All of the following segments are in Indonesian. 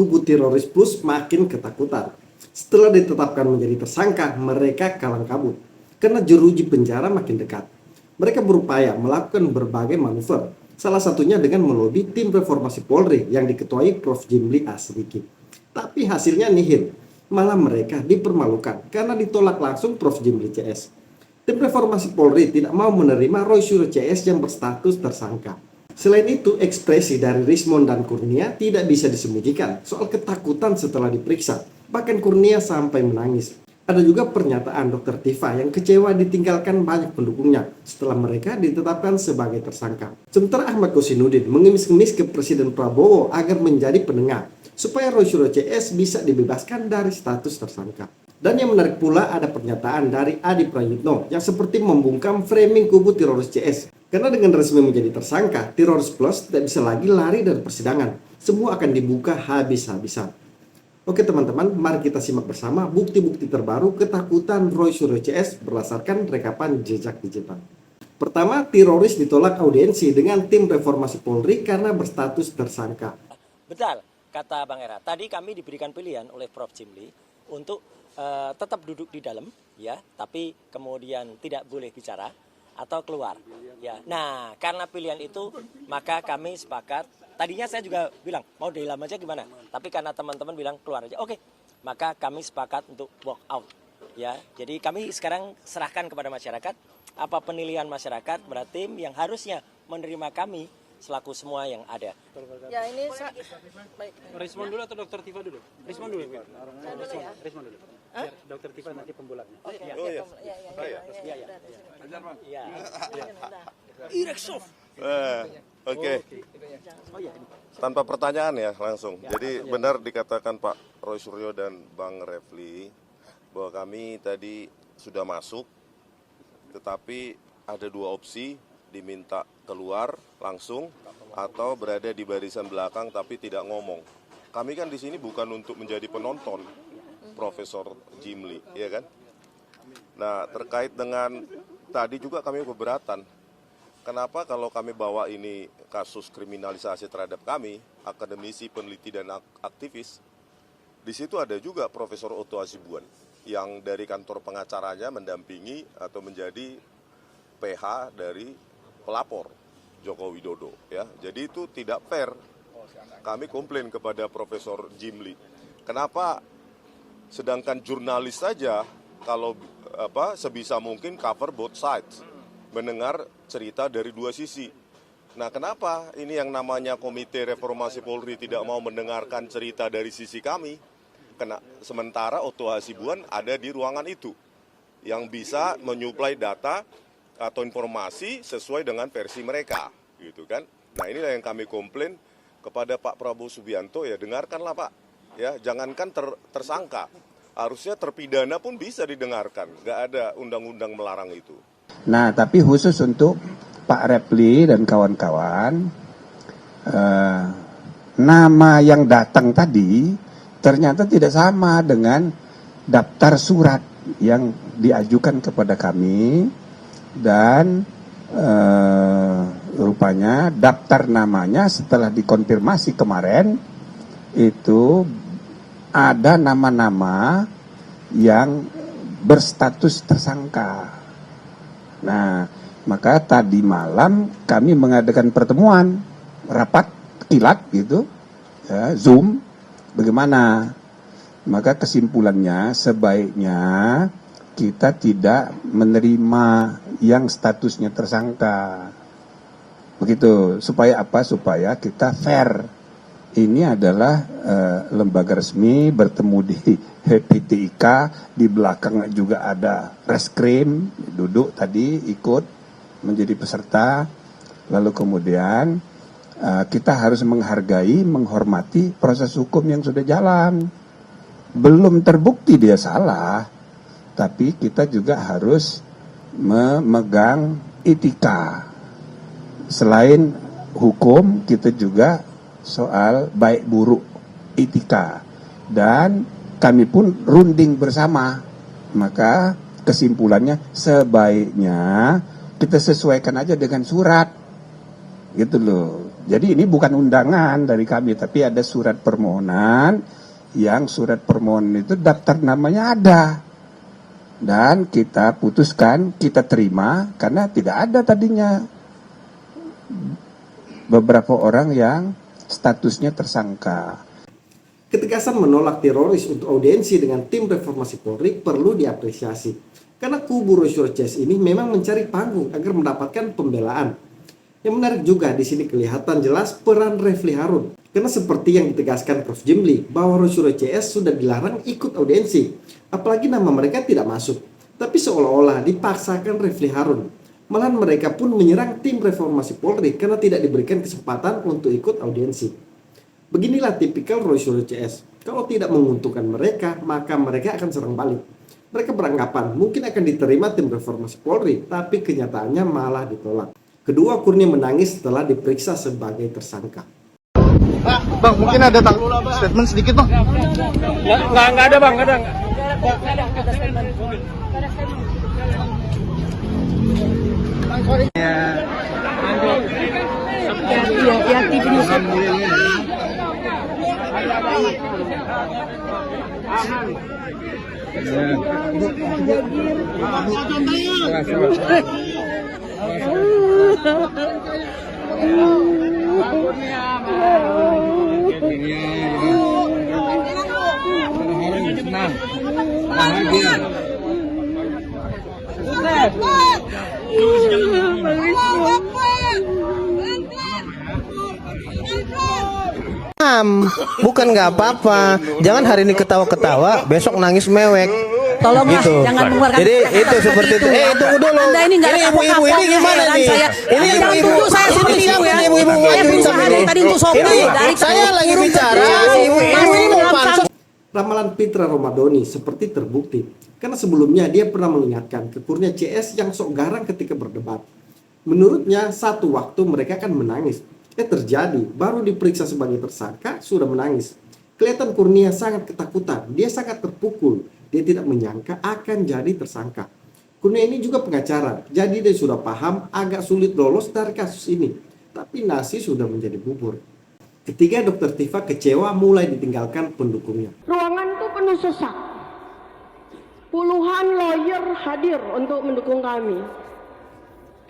kubu teroris plus makin ketakutan. Setelah ditetapkan menjadi tersangka, mereka kalang kabut karena jeruji penjara makin dekat. Mereka berupaya melakukan berbagai manuver, salah satunya dengan melobi tim reformasi Polri yang diketuai Prof. Jimli Asyidiki. Tapi hasilnya nihil, malah mereka dipermalukan karena ditolak langsung Prof. Jimli CS. Tim reformasi Polri tidak mau menerima Roy Suryo CS yang berstatus tersangka. Selain itu, ekspresi dari Rismond dan Kurnia tidak bisa disembunyikan soal ketakutan setelah diperiksa. Bahkan Kurnia sampai menangis. Ada juga pernyataan Dr. Tifa yang kecewa ditinggalkan banyak pendukungnya setelah mereka ditetapkan sebagai tersangka. Sementara Ahmad Kosinudin mengemis-ngemis ke Presiden Prabowo agar menjadi penengah supaya Roy Suryo CS bisa dibebaskan dari status tersangka. Dan yang menarik pula ada pernyataan dari Adi Prayitno yang seperti membungkam framing kubu teroris CS. Karena dengan resmi menjadi tersangka, teroris plus tidak bisa lagi lari dari persidangan. Semua akan dibuka habis-habisan. Oke teman-teman, mari kita simak bersama bukti-bukti terbaru ketakutan Roy Suryo CS berdasarkan rekapan jejak digital. Pertama, teroris ditolak audiensi dengan tim reformasi Polri karena berstatus tersangka. Betul, kata Bang Era. Tadi kami diberikan pilihan oleh Prof. Jimli untuk tetap duduk di dalam, ya, tapi kemudian tidak boleh bicara atau keluar. Ya, nah karena pilihan itu maka kami sepakat. Tadinya saya juga bilang mau di dalam aja gimana, tapi karena teman-teman bilang keluar aja, oke, maka kami sepakat untuk walk out. Ya, jadi kami sekarang serahkan kepada masyarakat apa penilaian masyarakat berarti yang harusnya menerima kami selaku semua yang ada. Ya ini baik. Rismond dulu atau Dokter Tifa dulu? Rismond dulu. Rismond dulu. Dokter Tifa nanti pembulatnya. Ireksov. Oke. Tanpa pertanyaan ya langsung. Jadi benar dikatakan Pak Roy Suryo dan Bang Refli bahwa kami tadi sudah masuk, tetapi ada dua opsi, diminta keluar langsung atau berada di barisan belakang tapi tidak ngomong. Kami kan di sini bukan untuk menjadi penonton, Profesor Jimli, ya kan? Nah, terkait dengan tadi juga kami keberatan. Kenapa kalau kami bawa ini kasus kriminalisasi terhadap kami, akademisi, peneliti, dan aktivis, di situ ada juga Profesor Otto Hasibuan yang dari kantor pengacaranya mendampingi atau menjadi PH dari pelapor Joko Widodo, ya. Jadi itu tidak fair. Kami komplain kepada Profesor Jimli. Kenapa sedangkan jurnalis saja kalau sebisa mungkin cover both sides, mendengar cerita dari dua sisi. Nah, kenapa ini yang namanya Komite Reformasi Polri tidak mau mendengarkan cerita dari sisi kami? Sementara Otto Hasibuan ada di ruangan itu yang bisa menyuplai data atau informasi sesuai dengan versi mereka, gitu kan? Nah, inilah yang kami komplain kepada Pak Prabowo Subianto, ya dengarkanlah Pak, ya jangankan tersangka, harusnya terpidana pun bisa didengarkan, nggak ada undang-undang melarang itu. Nah, tapi khusus untuk Pak Refli dan kawan-kawan, nama yang datang tadi ternyata tidak sama dengan daftar surat yang diajukan kepada kami dan rupanya daftar namanya setelah dikonfirmasi kemarin itu ada nama-nama yang berstatus tersangka. Nah, maka tadi malam kami mengadakan pertemuan rapat kilat gitu, ya, Zoom. Bagaimana? Maka kesimpulannya sebaiknya kita tidak menerima yang statusnya tersangka. Begitu, supaya apa? Supaya kita fair. Ini adalah lembaga resmi bertemu di PTIK, di belakang juga ada reskrim, duduk tadi ikut menjadi peserta. Lalu kemudian kita harus menghargai, menghormati proses hukum yang sudah jalan. Belum terbukti dia salah, tapi kita juga harus memegang etika. Selain hukum, kita juga soal baik buruk etika. Dan kami pun runding bersama. Maka kesimpulannya sebaiknya kita sesuaikan aja dengan surat. Gitu loh. Jadi ini bukan undangan dari kami, tapi ada surat permohonan, yang surat permohonan itu daftar namanya ada. Dan kita putuskan, kita terima, karena tidak ada tadinya beberapa orang yang statusnya tersangka. Ketegasan menolak teroris untuk audiensi dengan tim reformasi Polri perlu diapresiasi. Karena kubu Roysuryo CS ini memang mencari panggung agar mendapatkan pembelaan. Yang menarik juga di sini kelihatan jelas peran Refli Harun. Karena seperti yang ditegaskan Prof. Jimli bahwa Roysuryo CS sudah dilarang ikut audiensi. Apalagi nama mereka tidak masuk. Tapi seolah-olah dipaksakan Refli Harun. Malahan mereka pun menyerang tim reformasi Polri karena tidak diberikan kesempatan untuk ikut audiensi. Beginilah tipikal Roysuryo CS. Kalau tidak menguntungkan mereka, maka mereka akan serang balik. Mereka beranggapan mungkin akan diterima tim reformasi Polri, tapi kenyataannya malah ditolak. Kedua Kurnia menangis setelah diperiksa sebagai tersangka. Bang, mungkin ada statement sedikit bang. Nggak ada bang, nggak ada. Bukan nggak apa-apa. Jangan hari ini ketawa-ketawa, besok nangis mewek. Tolong Gitu. jangan mengeluarkan Jadi itu seperti itu. Tunggu dulu. Anda ini nggak ada ibu-ibu ini gimana nih? Ini jangan tuduh saya sendiri Siapa ya. nih ibu-ibu Saya wajib berusaha dari tadi untuk sopan. Dari saya tadi lagi turun bicara. ke- Ibu-ibu ini mau pansos. Ramalan Pitra Romadoni seperti terbukti. Karena sebelumnya dia pernah mengingatkan ke Kurnia CS yang sok garang ketika berdebat. Menurutnya satu waktu mereka akan menangis. Terjadi, baru diperiksa sebagai tersangka sudah menangis. Kelihatan Kurnia sangat ketakutan, dia sangat terpukul. Dia tidak menyangka akan jadi tersangka. Kurnia ini juga pengacara, jadi dia sudah paham agak sulit lolos dari kasus ini. Tapi nasi sudah menjadi bubur. Ketiga, Dr. Tifa kecewa mulai ditinggalkan pendukungnya. Ruangan itu penuh sesak. Puluhan lawyer hadir untuk mendukung kami.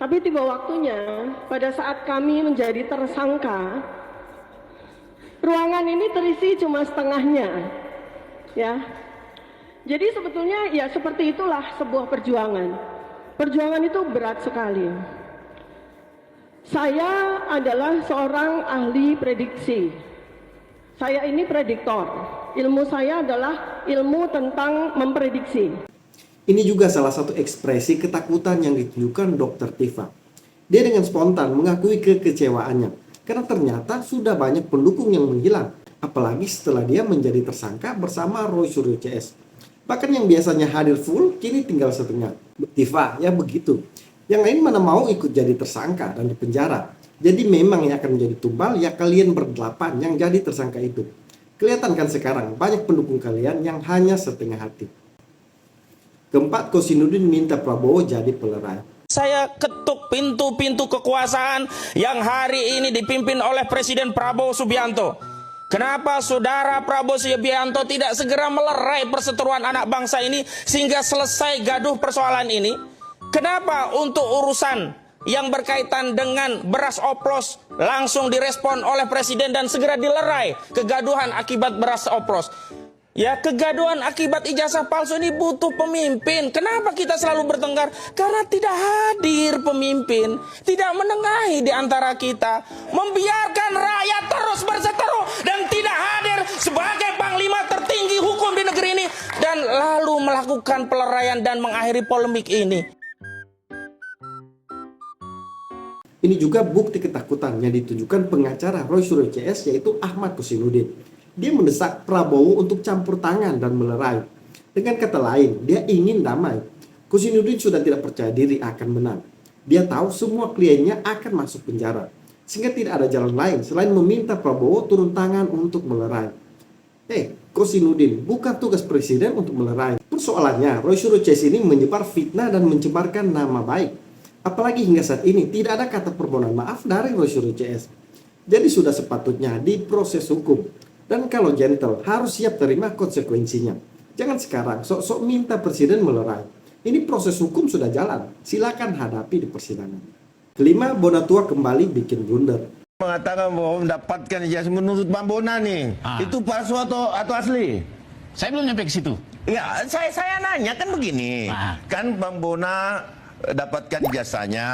Tapi tiba waktunya, pada saat kami menjadi tersangka, ruangan ini terisi cuma setengahnya. Ya. Jadi sebetulnya ya seperti itulah sebuah perjuangan. Perjuangan itu berat sekali. Saya adalah seorang ahli prediksi. Saya ini prediktor. Ilmu saya adalah ilmu tentang memprediksi. Ini juga salah satu ekspresi ketakutan yang ditunjukkan Dr. Tifa. Dia dengan spontan mengakui kekecewaannya karena ternyata sudah banyak pendukung yang menghilang, apalagi setelah dia menjadi tersangka bersama Roysuryo CS. Bahkan yang biasanya hadir full kini tinggal setengah. Tifa, ya begitu. Yang lain mana mau ikut jadi tersangka dan dipenjara. Jadi memang yang akan menjadi tumbal ya kalian berdelapan yang jadi tersangka itu. Kelihatan kan sekarang banyak pendukung kalian yang hanya setengah hati. Keempat, Kosinudin minta Prabowo jadi pelerai. Saya ketuk pintu-pintu kekuasaan yang hari ini dipimpin oleh Presiden Prabowo Subianto. Kenapa saudara Prabowo Subianto tidak segera melerai perseteruan anak bangsa ini sehingga selesai gaduh persoalan ini? Kenapa untuk urusan yang berkaitan dengan beras oplos langsung direspon oleh Presiden dan segera dilerai kegaduhan akibat beras oplos? Ya, kegaduhan akibat ijazah palsu ini butuh pemimpin. Kenapa kita selalu bertengkar? Karena tidak hadir pemimpin, tidak menengahi di antara kita, membiarkan rakyat terus berseteru dan tidak hadir sebagai panglima tertinggi hukum di negeri ini dan lalu melakukan peleraian dan mengakhiri polemik ini. Ini juga bukti ketakutan yang ditunjukkan pengacara Roysuryo CS yaitu Ahmad Kosinudin. Dia mendesak Prabowo untuk campur tangan dan melerai. Dengan kata lain, dia ingin damai. Kosinudin sudah tidak percaya diri akan menang. Dia tahu semua kliennya akan masuk penjara. Sehingga tidak ada jalan lain selain meminta Prabowo turun tangan untuk melerai. Kosinudin, bukan tugas presiden untuk melerai. Persoalannya, Roysuryo CS ini menyebar fitnah dan mencemarkan nama baik. Apalagi hingga saat ini tidak ada kata permohonan maaf dari Roysuryo CS. Jadi sudah sepatutnya diproses hukum. Dan kalau gentle, harus siap terima konsekuensinya. Jangan sekarang sok-sok minta presiden melerai. Ini proses hukum sudah jalan. Silakan hadapi di persidangan. Kelima, Bonatua kembali bikin blunder. Mengatakan bahwa mendapatkan ijazah menurut Bang Bona nih, itu palsu atau asli? Saya belum nyampe ke situ. Ya, saya nanya kan begini, kan Bang Bona dapatkan ijazahnya,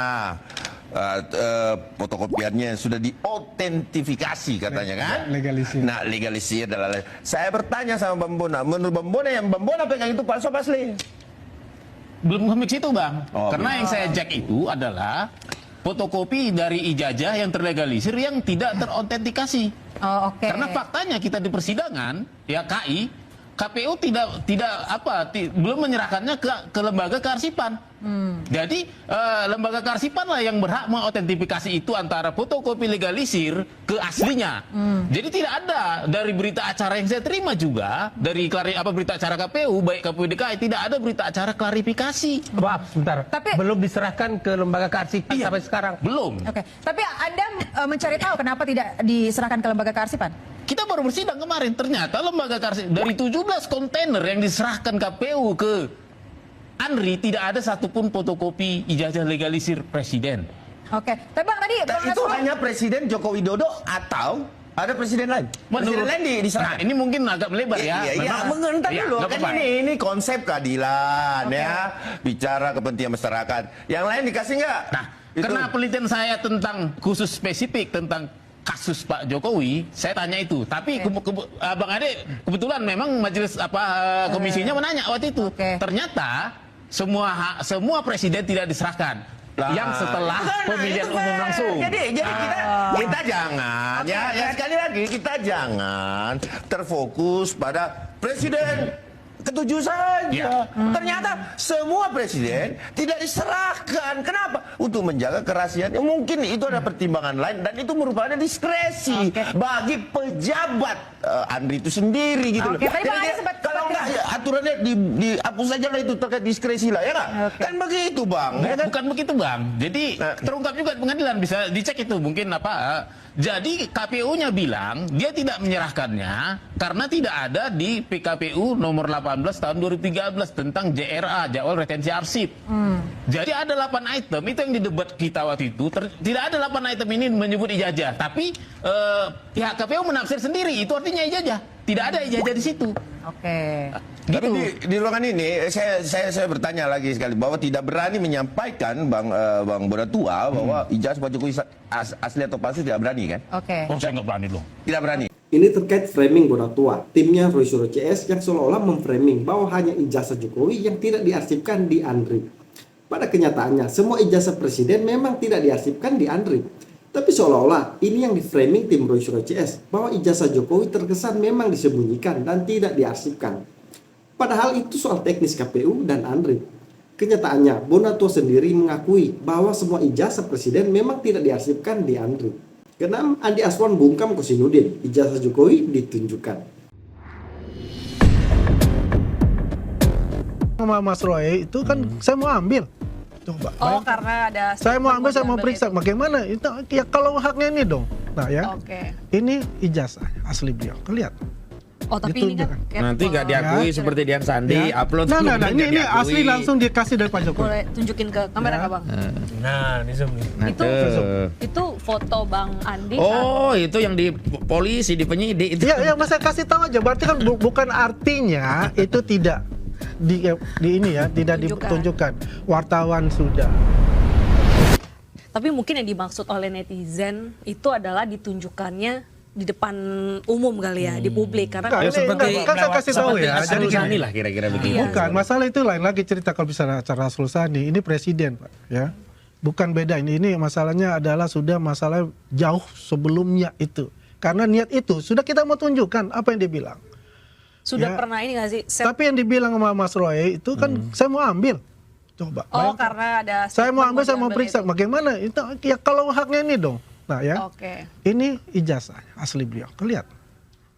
fotokopiannya sudah diautentifikasi katanya kan? Legalisir. Nah, legalisir dan lain-lain. Saya bertanya sama Bang Bona, menurut Bang Bona yang Bang Bona pegang itu palsu apa asli? Belum sampai ke situ, Bang. Oh, Karena yang saya cek itu adalah fotokopi dari ijazah yang terlegalisir yang tidak terautentikasi. Oh, oke. Karena faktanya kita di persidangan, ya KPU belum menyerahkannya ke lembaga kearsipan. Jadi lembaga kearsipan lah yang berhak mengautentikasi itu antara fotokopi legalisir ke aslinya. Jadi tidak ada dari berita acara yang saya terima juga dari berita acara KPU baik KPU DKI tidak ada berita acara klarifikasi. Maaf, sebentar. Tapi belum diserahkan ke lembaga kearsipan sampai sekarang. Belum. Oke. Tapi Anda mencari tahu kenapa tidak diserahkan ke lembaga kearsipan? Kita baru bersidang kemarin, ternyata lembaga kearsipan dari 17 kontainer yang diserahkan KPU ke Andri tidak ada satupun fotokopi ijazah legalisir presiden. Oke. Tapi Bang tadi Itu hanya Presiden Joko Widodo atau ada presiden lain? Presiden lain diserahkan. Nah, ini mungkin agak melebar ya. Iya, mengentar dulu. Kan ini konsep keadilan ya, bicara kepentingan masyarakat. Yang lain dikasih nggak? Nah, karena penelitian saya tentang khusus spesifik tentang kasus Pak Jokowi, saya tanya itu. Tapi Bang Ade kebetulan memang majelis komisinya menanya waktu itu. Ternyata semua presiden tidak diserahkan. Yang setelah pemilihan umum langsung. Jadi kita jangan ya sekali lagi kita jangan terfokus pada presiden ketujuh saja. Ternyata semua presiden tidak diserahkan. Kenapa? Untuk menjaga kerahasiaan. Mungkin itu ada pertimbangan lain dan itu merupakan diskresi bagi pejabat Andri itu sendiri gitu loh. Jadi kalau enggak ya, aturannya dihapus saja lah itu terkait diskresi lah ya nggak? Kan begitu Bang. Bukan begitu Bang. Jadi terungkap juga di pengadilan bisa dicek itu mungkin jadi KPU-nya bilang dia tidak menyerahkannya karena tidak ada di PKPU nomor 18 tahun 2013 tentang JRA, jadwal retensi arsip. Jadi ada 8 item, itu yang didebat kita waktu itu. Tidak ada 8 item ini menyebut ijazah, tapi pihak KPU menafsir sendiri, itu artinya ijazah. Tidak ada ijazah di situ. Oke. Tapi di ruangan ini saya bertanya lagi sekali bahwa tidak berani menyampaikan Bang Bonatua bahwa ijazah Pak Jokowi asli atau palsu tidak berani kan? Oke. Oh, saya nggak berani loh. Tidak berani. Ini terkait framing Bonatua, timnya Roy Suryo CS yang seolah-olah memframing bahwa hanya ijazah Jokowi yang tidak diarsipkan di Andri. Pada kenyataannya, semua ijazah presiden memang tidak diarsipkan di Andri. Tapi seolah-olah ini yang diframing tim Roy Suryo CS bahwa ijazah Jokowi terkesan memang disembunyikan dan tidak diarsipkan. Padahal itu soal teknis KPU dan Andri. Kenyataannya, Bonatua sendiri mengakui bahwa semua ijazah presiden memang tidak diarsipkan di Andri. Keenam, Andi Aswan bungkam Kosinudin, ijazah Jokowi ditunjukkan. Sama Mas Roy itu kan saya mau ambil. Coba. Oh, karena ada saya mau ambil, saya mau periksa. Bagaimana? Itu ya kalau haknya ini dong. Nah ya. Ini ijazah asli beliau. Kelihatan. Oh, tapi ini kan nanti nggak diakui seperti Dian Sandi, upload. Nah, ini asli langsung dikasih dari Pak Jokowi. Boleh tunjukin ke kamera nggak Bang? Nah, ini zoom nih. Itu foto Bang Andi. Oh, itu yang di polisi, di penyidik itu. Ya, saya kasih tahu aja. Berarti kan bukan artinya itu tidak di ini ya, tidak ditunjukkan. Wartawan sudah. Tapi mungkin yang dimaksud oleh netizen itu adalah ditunjukkannya di depan umum kali ya, di publik karena seperti kan saya kasih tahu ya. Jadi gini lah kira-kira begitu. Bukan, masalah itu lain lagi cerita kalau bisa acara Arsul Sani. Ini presiden, Pak, ya. Bukan beda ini masalahnya adalah sudah masalah jauh sebelumnya itu. Karena niat itu sudah kita mau tunjukkan apa yang dia bilang. Sudah pernah ini nggak sih? Tapi yang dibilang sama Mas Roy itu kan saya mau ambil. Coba. Oh, karena ada saya mau ambil, saya mau periksa. Bagaimana? Itu ya kalau haknya ini dong. Nah ya. Ini ijazah asli beliau. Kelihatan.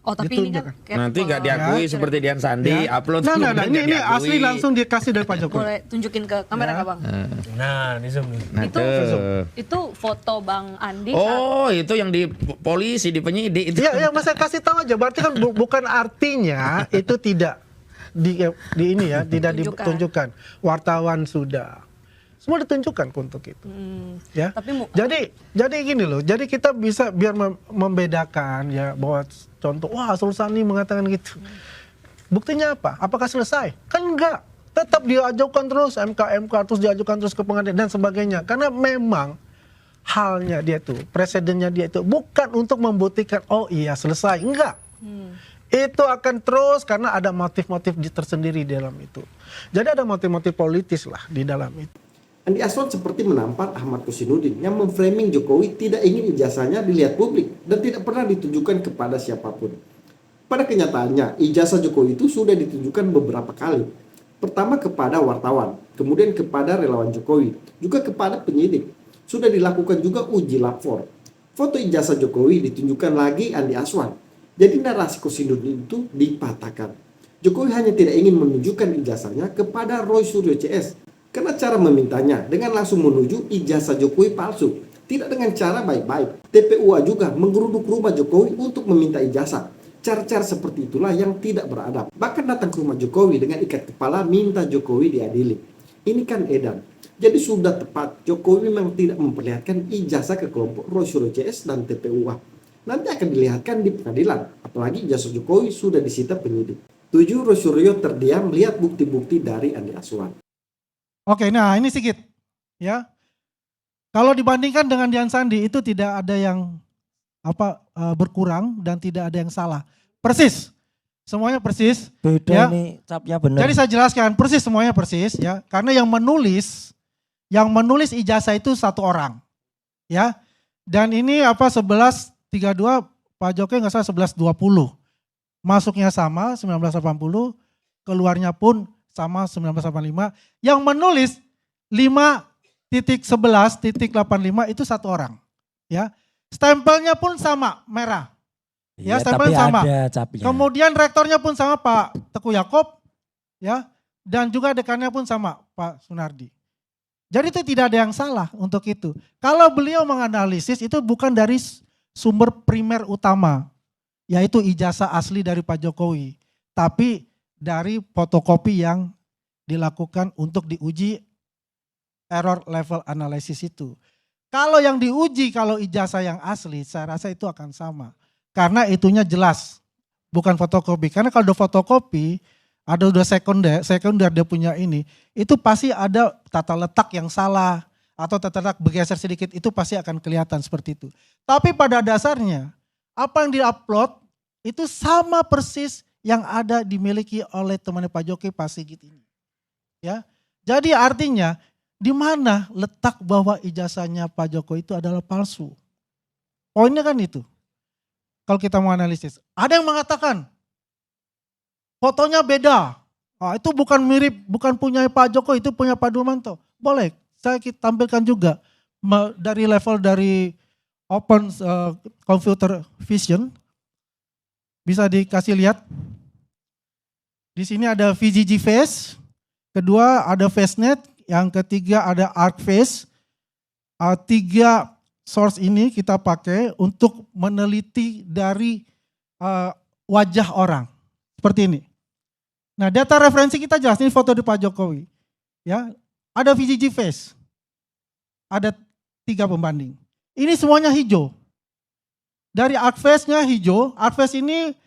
Oh tapi ini kan Nanti nggak diakui seperti Dian Sandi, upload Nah, kemudian ini nggak asli diakui. langsung dikasih dari Pak Jokowi. boleh tunjukin ke kamera nggak Bang? Nah, di zoom nih. Nah, Itu tuh. itu foto Bang Andi Oh, itu yang di polisi, di penyidik itu. Ya, masa kasih tahu aja. Berarti kan bukan artinya itu tidak di ini ya, tidak ditunjukkan. Wartawan sudah. Semua ditunjukkan untuk itu. Ya. Tapi Jadi gini loh. Jadi kita bisa biar membedakan ya bahwa contoh wah Sulsani mengatakan gitu. Buktinya apa? Apakah selesai? Kan enggak. Tetap diajukan terus MK terus diajukan terus ke pengadilan dan sebagainya. Karena memang halnya dia tuh, presidennya dia itu bukan untuk membuktikan oh iya selesai, enggak. Itu akan terus karena ada motif-motif tersendiri di dalam itu. Jadi ada motif-motif politis lah di dalam itu. Andi Aswan seperti menampar Ahmad Kosinudin yang memframing Jokowi tidak ingin ijazahnya dilihat publik dan tidak pernah ditunjukkan kepada siapapun. Pada kenyataannya, ijazah Jokowi itu sudah ditunjukkan beberapa kali. Pertama kepada wartawan, kemudian kepada relawan Jokowi, juga kepada penyidik. Sudah dilakukan juga uji lapor. Foto ijazah Jokowi ditunjukkan lagi Andi Aswan. Jadi narasi Kosinudin itu dipatahkan. Jokowi hanya tidak ingin menunjukkan ijazahnya kepada Roy Suryo CS. Karena cara memintanya dengan langsung menuju ijazah Jokowi palsu. Tidak dengan cara baik-baik. TPUA juga menggeruduk rumah Jokowi untuk meminta ijazah. Cara-cara seperti itulah yang tidak beradab. Bahkan datang ke rumah Jokowi dengan ikat kepala minta Jokowi diadili. Ini kan edan. Jadi sudah tepat Jokowi memang tidak memperlihatkan ijazah ke kelompok Roy Suryo CS dan TPUA. Nanti akan dilihatkan di pengadilan. Apalagi ijazah Jokowi sudah disita penyidik. 7. Roy Suryo terdiam melihat bukti-bukti dari Andi Aswan. Oke, nah ini sedikit ya. Kalau dibandingkan dengan Dian Sandi itu tidak ada yang berkurang dan tidak ada yang salah. Persis. Semuanya persis. Beda ya. nih, capnya benar. Jadi saya jelaskan persis semuanya persis ya. Karena yang menulis ijazah itu satu orang. Ya. Dan ini 1132 Pak Jokowi nggak salah 1120. Masuknya sama 1980, keluarnya pun sama 1985. Yang menulis 5.11.85 itu satu orang. Ya. Stempelnya pun sama, merah. Ya, stempelnya sama. Kemudian rektornya pun sama Pak Teguh Yaakob, ya. Dan juga dekannya pun sama Pak Sunardi. Jadi itu tidak ada yang salah untuk itu. Kalau beliau menganalisis itu bukan dari sumber primer utama, yaitu ijazah asli dari Pak Jokowi, tapi dari fotokopi yang dilakukan untuk diuji error level analysis itu. Kalau yang diuji, kalau ijazah yang asli, saya rasa itu akan sama. Karena itunya jelas, bukan fotokopi. Karena kalau udah fotokopi, ada udah sekunder dia punya ini, itu pasti ada tata letak yang salah, atau tata letak bergeser sedikit, itu pasti akan kelihatan seperti itu. Tapi pada dasarnya, apa yang diupload, itu sama persis yang ada dimiliki oleh teman Pak Jokowi Pak Sigit ini. Ya. Jadi artinya di mana letak bahwa ijazahnya Pak Jokowi itu adalah palsu. Poinnya kan itu. Kalau kita mau analisis. Ada yang mengatakan fotonya beda. Itu bukan mirip, bukan punya Pak Jokowi, itu punya Pak Dulmanto. Boleh, saya tampilkan juga dari level dari open computer vision. Bisa dikasih lihat. Di sini ada VGG Face, kedua ada FaceNet, yang ketiga ada ArcFace. 3 source ini kita pakai untuk meneliti dari wajah orang. Seperti ini. Nah, data referensi kita jelas, ini foto di Pak Jokowi. Ya, ada VGG Face. Ada 3 pembanding. Ini semuanya hijau. Dari ArcFace-nya hijau, ArcFace ini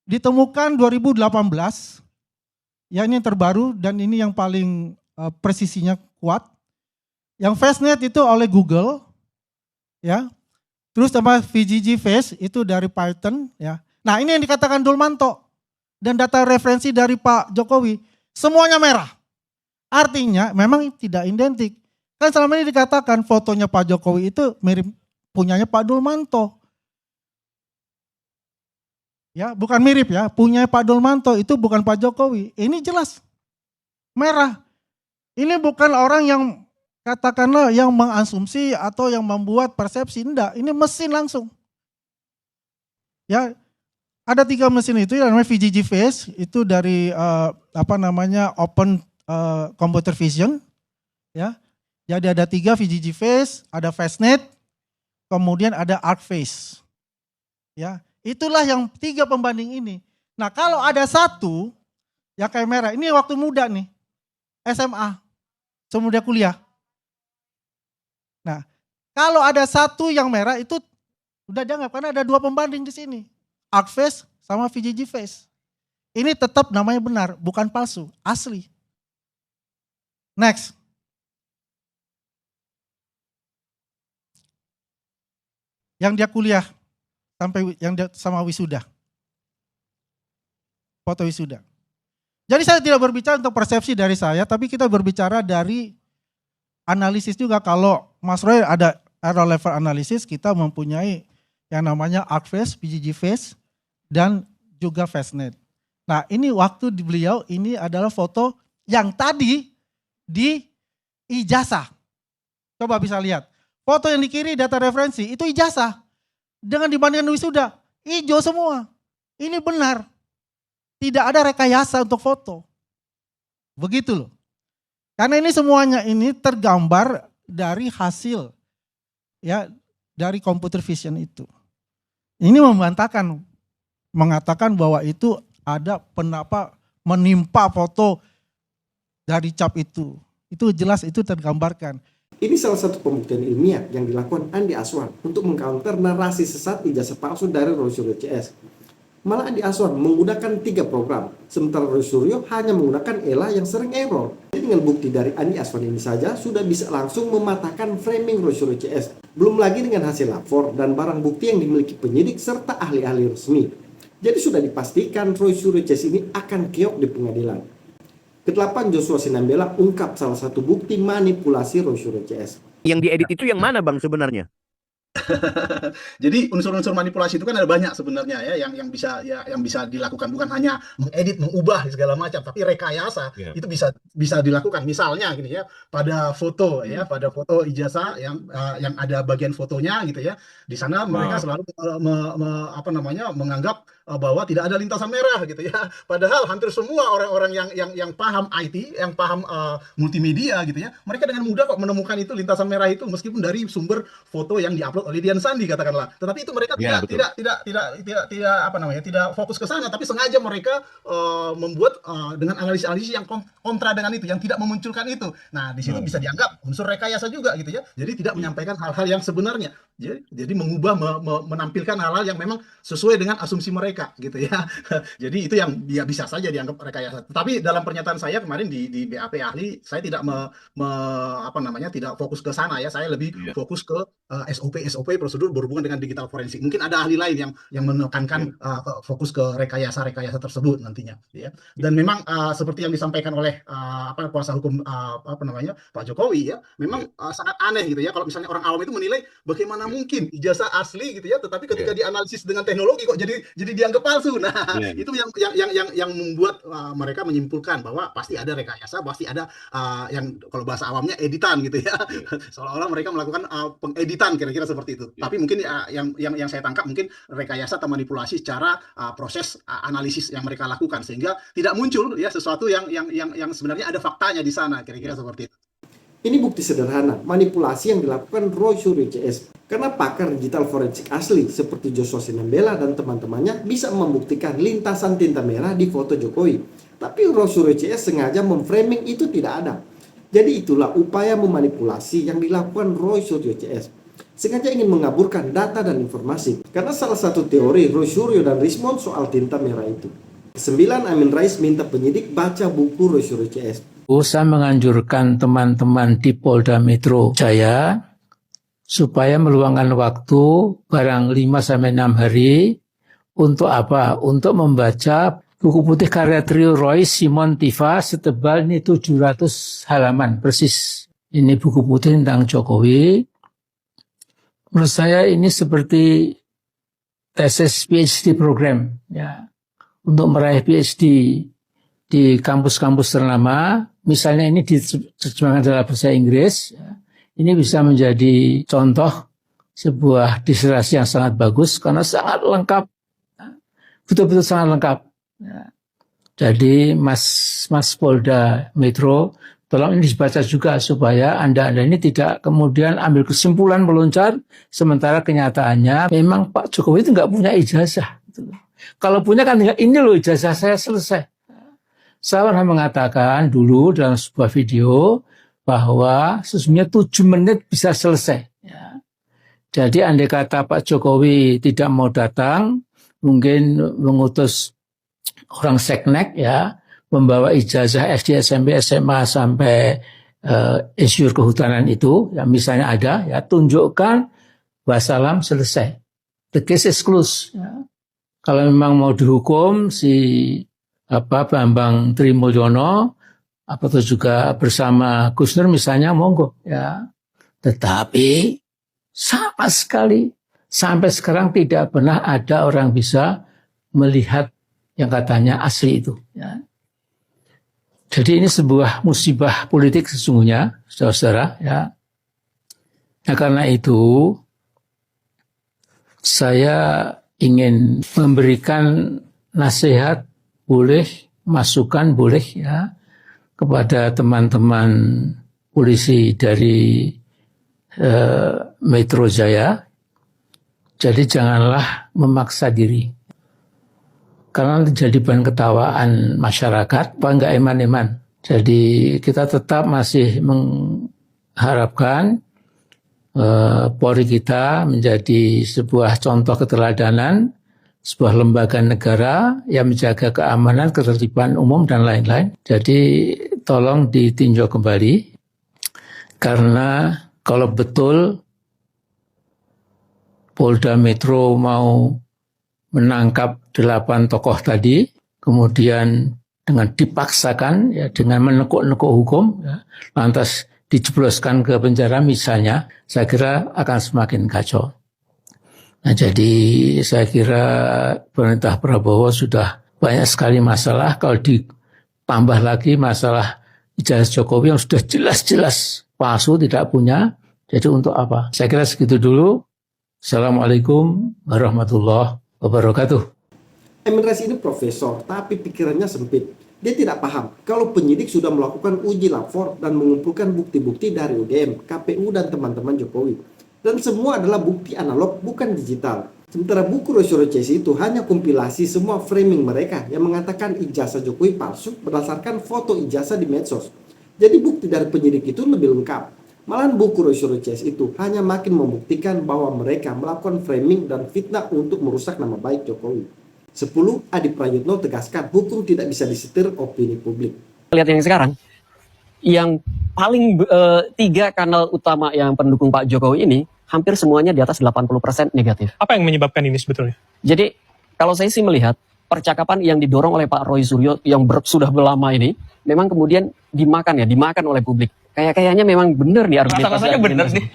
ditemukan 2018. Ya, ini yang terbaru dan ini yang paling presisinya kuat. Yang FaceNet itu oleh Google, ya. Terus sama VGG Face itu dari Python, ya. Nah, ini yang dikatakan Dulmanto dan data referensi dari Pak Jokowi semuanya merah. Artinya memang tidak identik. Kan selama ini dikatakan fotonya Pak Jokowi itu mirip punyanya Pak Dulmanto. Ya, bukan mirip ya, punya Pak Dulmanto itu bukan Pak Jokowi. Ini jelas merah. Ini bukan orang yang katakanlah yang mengasumsi atau yang membuat persepsi, enggak. Ini mesin langsung. Ya, Ada 3 mesin itu yang namanya VGG Face, itu dari Open Computer Vision, ya. Jadi ada 3 VGG Face, ada FastNet, kemudian ada ArcFace, ya. Itulah yang 3 pembanding ini. Nah kalau ada satu yang kayak merah, ini waktu muda nih, SMA, semudah kuliah. Nah kalau ada satu yang merah itu udah dianggap karena ada 2 pembanding di sini. ArcFace sama VGG Face. Ini tetap namanya benar, bukan palsu, asli. Next. Yang dia kuliah sampai yang dia sama wisuda. Foto wisuda. Jadi saya tidak berbicara untuk persepsi dari saya, tapi kita berbicara dari analisis juga. Kalau Mas Roy ada error level analisis, kita mempunyai yang namanya ArcFace, VGG Face, dan juga FastNet. Nah ini waktu di beliau, ini adalah foto yang tadi di ijazah. Coba bisa lihat. Foto yang di kiri data referensi, itu ijazah. Dengan dibandingkan wisuda, hijau semua. Ini benar. Tidak ada rekayasa untuk foto. Begitu loh. Karena ini semuanya ini tergambar dari hasil, ya, dari computer vision itu. Ini membantahkan, mengatakan bahwa itu ada menimpa foto dari cap itu. Itu jelas, itu tergambarkan. Ini salah satu pembuktian ilmiah yang dilakukan Andi Aswan untuk mengcounter narasi sesat ijazah palsu dari Roy Suryo CS. Malah Andi Aswan menggunakan 3 program, sementara Roy Suryo hanya menggunakan ELA yang sering error. Jadi dengan bukti dari Andi Aswan ini saja sudah bisa langsung mematahkan framing Roy Suryo CS. Belum lagi dengan hasil lapor dan barang bukti yang dimiliki penyidik serta ahli-ahli resmi. Jadi sudah dipastikan Roy Suryo CS ini akan keok di pengadilan. Ke-8 Joshua Sinambela ungkap salah satu bukti manipulasi Roy Suryo CS. Yang diedit itu yang mana Bang sebenarnya? Jadi unsur-unsur manipulasi itu kan ada banyak sebenarnya ya yang bisa dilakukan, bukan hanya mengedit, mengubah segala macam, tapi rekayasa itu bisa dilakukan. Misalnya gini ya, pada foto pada foto ijazah yang ada bagian fotonya gitu ya. Di sana mereka selalu menganggap bahwa tidak ada lintasan merah gitu ya. Padahal hampir semua orang-orang yang paham IT, yang paham multimedia gitu ya, mereka dengan mudah kok menemukan itu lintasan merah itu meskipun dari sumber foto yang diupload oleh Dian Sandi katakanlah. Tetapi itu mereka tidak fokus ke sana, tapi sengaja mereka membuat dengan analisis-analisis yang kontra dengan itu, yang tidak memunculkan itu. Nah, di situ bisa dianggap unsur rekayasa juga gitu ya. Jadi tidak menyampaikan hal-hal yang sebenarnya. Jadi mengubah, menampilkan hal-hal yang memang sesuai dengan asumsi mereka gitu ya. Jadi itu yang bisa saja dianggap rekayasa. Tapi dalam pernyataan saya kemarin di BAP ahli, saya tidak tidak fokus ke sana ya. Saya lebih fokus ke SOP prosedur berhubungan dengan digital forensik. Mungkin ada ahli lain yang menekankan fokus ke rekayasa tersebut nantinya ya. Dan memang seperti yang disampaikan oleh kuasa hukum Pak Jokowi ya, memang sangat aneh gitu ya kalau misalnya orang awam itu menilai bagaimana mungkin ijazah asli gitu ya, tetapi ketika dianalisis dengan teknologi kok jadi dianggap palsu. Nah, itu yang membuat mereka menyimpulkan bahwa pasti ada rekayasa, pasti ada yang kalau bahasa awamnya editan gitu ya. Seolah-olah mereka melakukan pengeditan kira-kira seperti itu. Tapi mungkin yang saya tangkap mungkin rekayasa atau manipulasi secara proses analisis yang mereka lakukan sehingga tidak muncul ya sesuatu yang sebenarnya ada faktanya di sana kira-kira seperti itu. Ini bukti sederhana manipulasi yang dilakukan Roy Suryo CS. Karena pakar digital forensik asli seperti Joshua Sinambela dan teman-temannya bisa membuktikan lintasan tinta merah di foto Jokowi. Tapi Roy Suryo CS sengaja memframing itu tidak ada. Jadi itulah upaya memanipulasi yang dilakukan Roy Suryo CS. Sengaja ingin mengaburkan data dan informasi. Karena salah satu teori Roy Suryo dan Rismond soal tinta merah itu. 9. Amin Rais minta penyidik baca buku Roy Suryo CS. Saya menganjurkan teman-teman di Polda Metro Jaya supaya meluangkan waktu barang 5-6 hari untuk apa? Untuk membaca buku putih karya trio Roy, Simon, Tifa setebal ini 700 halaman persis. Ini buku putih tentang Jokowi. Menurut saya ini seperti tesis PhD program ya. Untuk meraih PhD di kampus-kampus ternama, misalnya ini diterjemahkan dalam bahasa Inggris, ya, ini bisa menjadi contoh sebuah disertasi yang sangat bagus karena sangat lengkap. betul-betul sangat lengkap. Ya. Jadi Mas Polda Metro, tolong ini dibaca juga supaya Anda ini tidak kemudian ambil kesimpulan meloncat, sementara kenyataannya memang Pak Jokowi itu nggak punya ijazah. Kalau punya kan ini loh ijazah saya selesai. Saya pernah mengatakan dulu dalam sebuah video bahwa sesungguhnya 7 menit bisa selesai. Ya. Jadi andai kata Pak Jokowi tidak mau datang, mungkin mengutus orang seknek ya, membawa ijazah SD, SMP, SMA sampai insinyur kehutanan itu, ya misalnya ada, ya tunjukkan, wassalam, selesai. The case is closed. Ya. Kalau memang mau dihukum si Bambang Trimulyono, apa itu juga bersama Gus Nur misalnya, monggo ya. Tetapi sama sekali sampai sekarang tidak pernah ada orang bisa melihat yang katanya asli itu. Ya. Jadi ini sebuah musibah politik sesungguhnya, saudara-saudara. Ya. Nah karena itu saya ingin memberikan nasihat, boleh, masukan boleh ya, kepada teman-teman polisi dari Metro Jaya. Jadi janganlah memaksa diri. Karena jadi bahan ketawaan masyarakat, apa enggak eman-eman. Jadi kita tetap masih mengharapkan Polri kita menjadi sebuah contoh keteladanan, sebuah lembaga negara yang menjaga keamanan, ketertiban umum, dan lain-lain. Jadi tolong ditinjau kembali, karena kalau betul Polda Metro mau menangkap 8 tokoh tadi, kemudian dengan dipaksakan, ya, dengan menekuk-nekuk hukum, ya, lantas dijebloskan ke penjara misalnya, saya kira akan semakin kacau. Nah, jadi saya kira pemerintah Prabowo sudah banyak sekali masalah. Kalau ditambah lagi masalah ijazah Jokowi yang sudah jelas-jelas palsu, tidak punya, jadi untuk apa? Saya kira segitu dulu. Assalamualaikum warahmatullahi wabarakatuh. Amin Rais ini profesor, tapi pikirannya sempit. Dia tidak paham kalau penyidik sudah melakukan uji lapor dan mengumpulkan bukti-bukti dari UGM, KPU, dan teman-teman Jokowi. Dan semua adalah bukti analog, bukan digital. Sementara buku Royce itu hanya kompilasi semua framing mereka yang mengatakan ijazah Jokowi palsu berdasarkan foto ijazah di medsos. Jadi bukti dari penyidik itu lebih lengkap. Malahan buku Royce itu hanya makin membuktikan bahwa mereka melakukan framing dan fitnah untuk merusak nama baik Jokowi. 10. Adi Prayitno tegaskan hukum tidak bisa disetir opini publik. Lihat yang sekarang, yang paling 3 kanal utama yang pendukung Pak Jokowi ini, hampir semuanya di atas 80% negatif. Apa yang menyebabkan ini sebetulnya? Jadi, kalau saya sih melihat, percakapan yang didorong oleh Pak Roy Suryo yang sudah lama ini, memang kemudian dimakan oleh publik. Kayaknya memang benar nih argumentasinya. benar nih.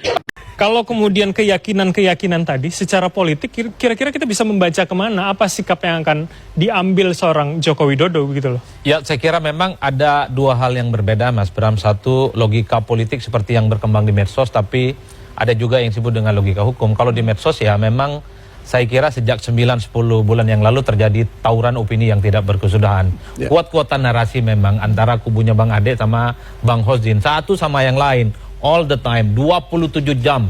Kalau kemudian keyakinan tadi secara politik, kira-kira kita bisa membaca kemana? Apa sikap yang akan diambil seorang Joko Widodo gitu loh? Ya, saya kira memang ada 2 hal yang berbeda, Mas Bram. Satu, logika politik seperti yang berkembang di medsos, tapi ada juga yang disebut dengan logika hukum. Kalau di medsos ya memang saya kira sejak 9-10 bulan yang lalu terjadi tawuran opini yang tidak berkesudahan. Yeah. Kuat-kuatan narasi memang antara kubunya Bang Ade sama Bang Hosdin. Satu sama yang lain. All the time, 27 jam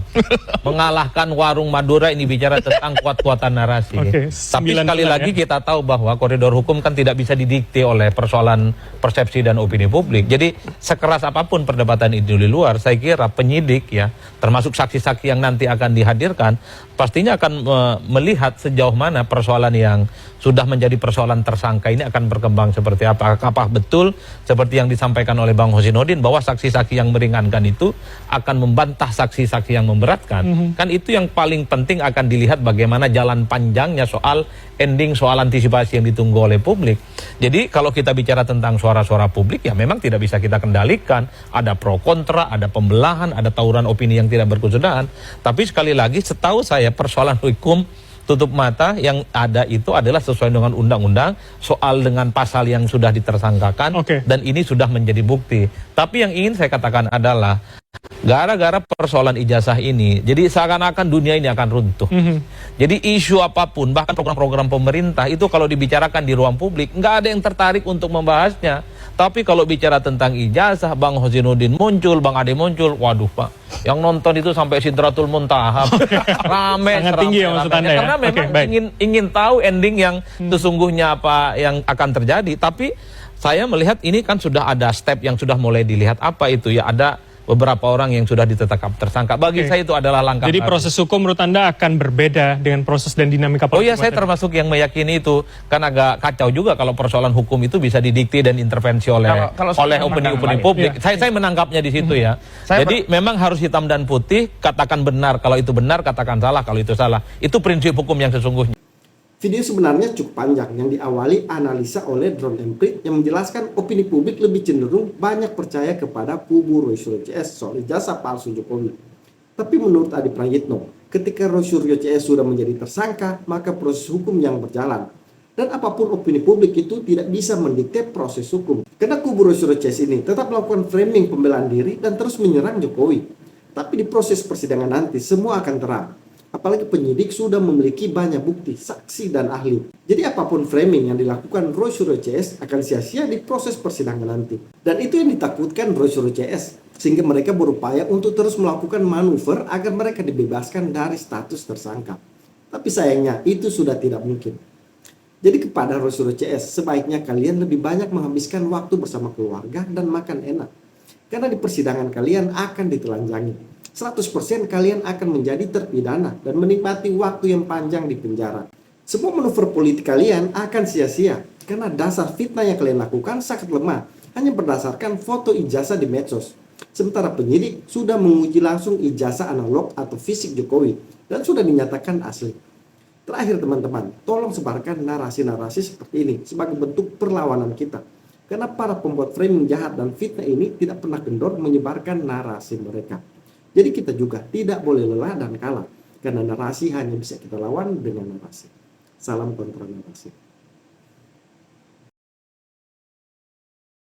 mengalahkan warung Madura. Ini bicara tentang kuat-kuatan narasi. Tapi sekali lagi kita tahu bahwa koridor hukum kan tidak bisa didikte oleh persoalan persepsi dan opini publik. Jadi sekeras apapun perdebatan itu di luar, saya kira penyidik ya, termasuk saksi-saksi yang nanti akan dihadirkan, pastinya akan melihat sejauh mana persoalan yang sudah menjadi persoalan tersangka ini akan berkembang seperti apa. Apakah betul seperti yang disampaikan oleh Bang Hosinoddin bahwa saksi-saksi yang meringankan itu akan membantah saksi-saksi yang memberatkan. Kan itu yang paling penting akan dilihat bagaimana jalan panjangnya soal ending, soal antisipasi yang ditunggu oleh publik. Jadi kalau kita bicara tentang suara-suara publik ya memang tidak bisa kita kendalikan. Ada pro kontra, ada pembelahan, ada tawuran opini yang tidak berkesudahan. Tapi sekali lagi setahu saya persoalan hukum tutup mata yang ada itu adalah sesuai dengan undang-undang, soal dengan pasal yang sudah ditersangkakan, dan ini sudah menjadi bukti. Tapi yang ingin saya katakan adalah Gara-gara persoalan ijazah ini, jadi seakan-akan dunia ini akan runtuh. Jadi isu apapun, bahkan program-program pemerintah itu kalau dibicarakan di ruang publik, nggak ada yang tertarik untuk membahasnya. Tapi kalau bicara tentang ijazah, Bang Hosinuddin muncul, Bang Ade muncul, waduh Pak, yang nonton itu sampai Sidratul Muntaha, rame, sangat tinggi ya maksud Anda ya? Karena memang ingin tahu ending yang sesungguhnya apa yang akan terjadi. Tapi saya melihat ini kan sudah ada step yang sudah mulai dilihat, apa itu ya, ada beberapa orang yang sudah ditetapkan tersangka. Bagi saya itu adalah langkah Jadi baru. proses hukum menurut Anda akan berbeda dengan proses dan dinamika Oh iya, politik. saya termasuk yang meyakini itu. Kan agak kacau juga kalau persoalan hukum itu bisa didikte dan intervensi oleh opini-opini publik. Saya menangkapnya di situ ya. Jadi memang harus hitam dan putih, katakan benar kalau itu benar, katakan salah kalau itu salah. Itu prinsip hukum yang sesungguhnya. Video sebenarnya cukup panjang yang diawali analisa oleh Drone Emprit yang menjelaskan opini publik lebih cenderung banyak percaya kepada kubu Roy Suryo CS soal ijazah palsu Jokowi. Tapi menurut Adi Prayitno, ketika Roy Suryo CS sudah menjadi tersangka, maka proses hukum yang berjalan. Dan apapun opini publik itu tidak bisa mendikte proses hukum. Karena kubu Roy Suryo CS ini tetap melakukan framing pembelaan diri dan terus menyerang Jokowi. Tapi di proses persidangan nanti semua akan terang. Apalagi penyidik sudah memiliki banyak bukti, saksi, dan ahli. Jadi apapun framing yang dilakukan Roy Suryo CS akan sia-sia di proses persidangan nanti. Dan itu yang ditakutkan Roy Suryo CS, sehingga mereka berupaya untuk terus melakukan manuver agar mereka dibebaskan dari status tersangka. Tapi sayangnya itu sudah tidak mungkin. Jadi kepada Roy Suryo CS, sebaiknya kalian lebih banyak menghabiskan waktu bersama keluarga dan makan enak. Karena di persidangan kalian akan ditelanjangi. 100% kalian akan menjadi terpidana dan menikmati waktu yang panjang di penjara. Semua manuver politik kalian akan sia-sia karena dasar fitnah yang kalian lakukan sangat lemah, hanya berdasarkan foto ijazah di medsos. Sementara penyidik sudah menguji langsung ijazah analog atau fisik Jokowi dan sudah dinyatakan asli. Terakhir teman-teman, tolong sebarkan narasi-narasi seperti ini sebagai bentuk perlawanan kita. Karena para pembuat framing jahat dan fitnah ini tidak pernah kendor menyebarkan narasi mereka. Jadi kita juga tidak boleh lelah dan kalah, karena narasi hanya bisa kita lawan dengan narasi. Salam kontra narasi.